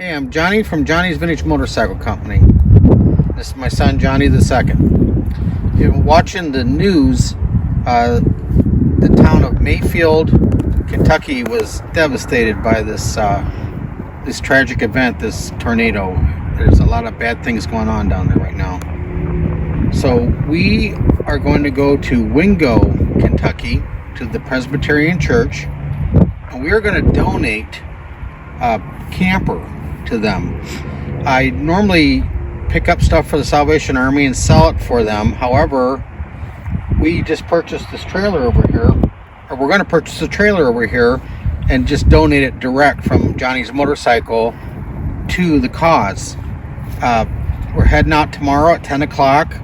Hey, I'm Johnny from Johnny's Vintage Motorcycle Company. This is my son Johnny the second. Watching the news, the town of Mayfield, Kentucky was devastated by this tragic event, this tornado. There's a lot of bad things going on down there right now. So we are going to go to Wingo, Kentucky, to the Presbyterian Church, and we are going to donate a camper to them. I normally pick up stuff for the Salvation Army and sell it for them. However, we just purchased this trailer over here, or we're going to purchase a trailer over here and just donate it direct from Johnny's Motorcycle to the cause. We're heading out tomorrow at 10 o'clock.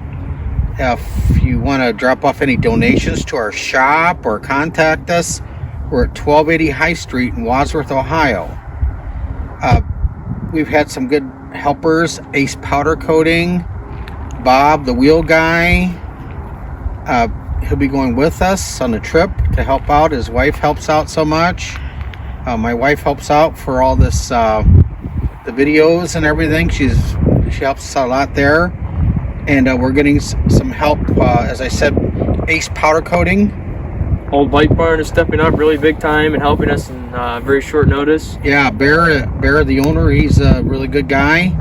If you want to drop off any donations to our shop or contact us, we're at 1280 High Street in Wadsworth, Ohio. We've had some good helpers: Ace Powder Coating, Bob the Wheel Guy. He'll be going with us on the trip to help out. His wife helps out so much. My wife helps out for all this, the videos and everything. She helps us out a lot there. And we're getting some help, as I said, Ace Powder Coating. Old Bike Barn is stepping up really big time and helping us in very short notice. Yeah, Bear, the owner, he's a really good guy.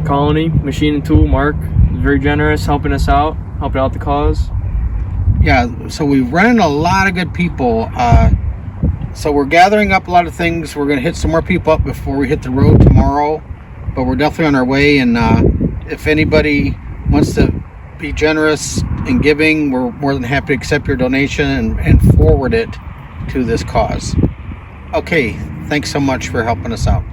Colony, Machine and Tool, Mark, is very generous, helping us out, helping out the cause. Yeah, so we've run into a lot of good people. So we're gathering up a lot of things. We're going to hit some more people up before we hit the road tomorrow. But we're definitely on our way. And if anybody wants to be generous in giving, we're more than happy to accept your donation and forward it to this cause. Okay, thanks so much for helping us out.